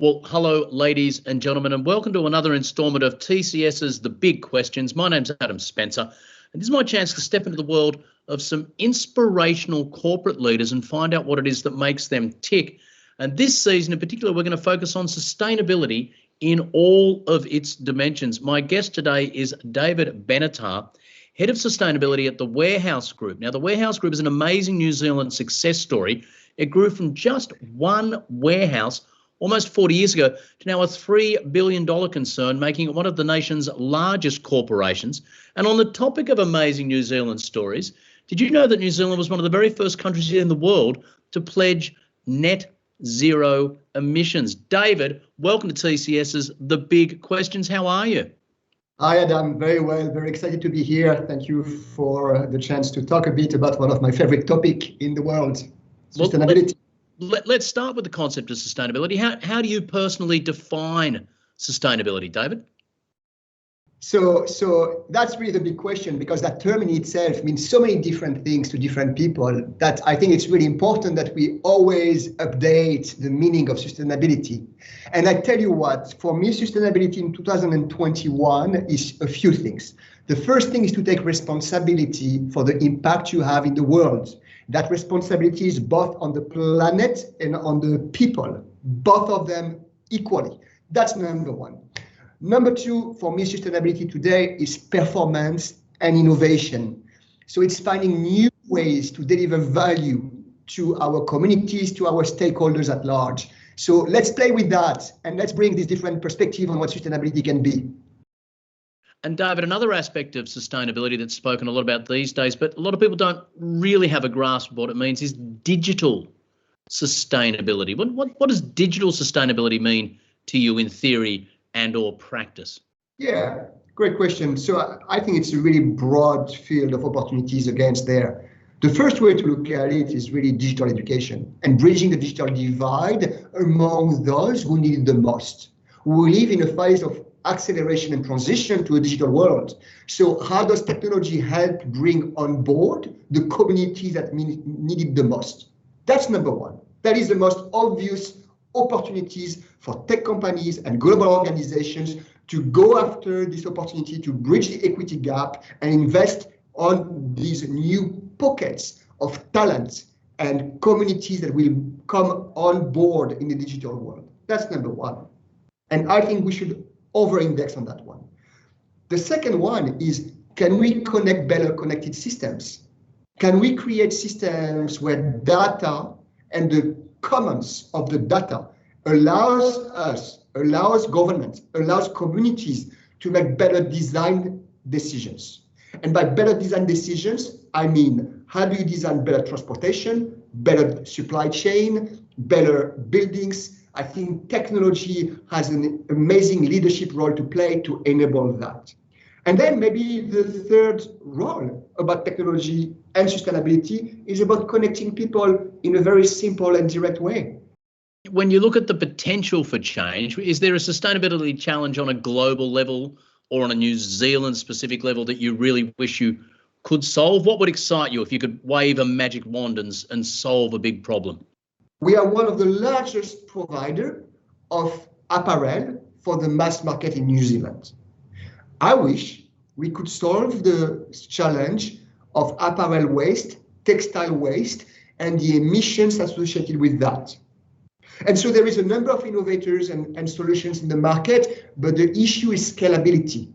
Well, hello, ladies and gentlemen, and welcome to another instalment of TCS's The Big Questions. My name's Adam Spencer, and this is my chance to step into the world of some inspirational corporate leaders and find out what it is that makes them tick. And this season in particular, we're going to focus on sustainability in all of its dimensions. My guest today is David Benattar, Head of Sustainability at the Warehouse Group. Now, the Warehouse Group is an amazing New Zealand success story. It grew from just one warehouse almost 40 years ago to now a $3 billion concern, making it one of the nation's largest corporations. And on the topic of amazing New Zealand stories, did you know that New Zealand was one of the very first countries in the world to pledge net zero emissions? David, welcome to TCS's The Big Questions. How are you? Hi, Adam. Very well. Very excited to be here. Thank you for the chance to talk a bit about one of my favorite topics in the world, sustainability. Let's start with the concept of sustainability. How do you personally define sustainability, David? So that's really the big question, because that term in itself means so many different things to different people that I think it's really important that we always update the meaning of sustainability. And I tell you what, for me, sustainability in 2021 is a few things. The first thing is to take responsibility for the impact you have in the world. That responsibility is both on the planet and on the people, both of them equally. That's number one. Number two, for me, sustainability today is performance and innovation. So it's finding new ways to deliver value to our communities, to our stakeholders at large. So let's play with that and let's bring this different perspective on what sustainability can be. And David, another aspect of sustainability that's spoken a lot about these days, but a lot of people don't really have a grasp of what it means, is digital sustainability. What does digital sustainability mean to you in theory and or practice? Yeah, great question. So I think it's a really broad field of opportunities against there. The first way to look at it is really digital education and bridging the digital divide among those who need it the most. We live in a phase of acceleration and transition to a digital world. So how does technology help bring on board the communities that need it the most? That's number one. That is the most obvious opportunities for tech companies and global organizations to go after this opportunity to bridge the equity gap and invest on these new pockets of talent and communities that will come on board in the digital world. That's number one. And I think we should over-index on that one. The second one is, can we connect better connected systems? Can we create systems where data and the commons of the data allows us, allows governments, allows communities to make better design decisions? And by better design decisions, I mean, how do you design better transportation, better supply chain, better buildings? I think technology has an amazing leadership role to play to enable that. And then maybe the third role about technology and sustainability is about connecting people in a very simple and direct way. When you look at the potential for change, is there a sustainability challenge on a global level or on a New Zealand specific level that you really wish you could solve? What would excite you if you could wave a magic wand and solve a big problem? We are one of the largest providers of apparel for the mass market in New Zealand. I wish we could solve the challenge of apparel waste, textile waste, and the emissions associated with that. And so there is a number of innovators and solutions in the market, but the issue is scalability.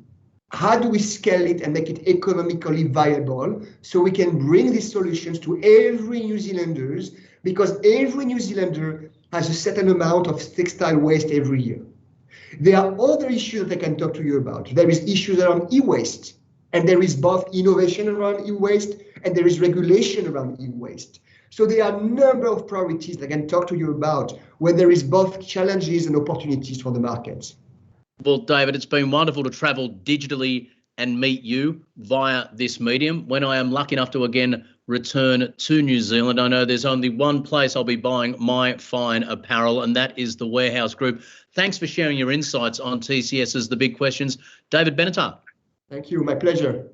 How do we scale it and make it economically viable so we can bring these solutions to every New Zealander, because every New Zealander has a certain amount of textile waste every year. There are other issues that I can talk to you about. There is issues around e-waste, and there is both innovation around e-waste and there is regulation around e-waste. So there are a number of priorities that I can talk to you about where there is both challenges and opportunities for the markets. Well, David, it's been wonderful to travel digitally and meet you via this medium. When I am lucky enough to again return to New Zealand, I know there's only one place I'll be buying my fine apparel, and that is the Warehouse Group. Thanks for sharing your insights on TCS's The Big Questions. David Benattar. Thank you. My pleasure.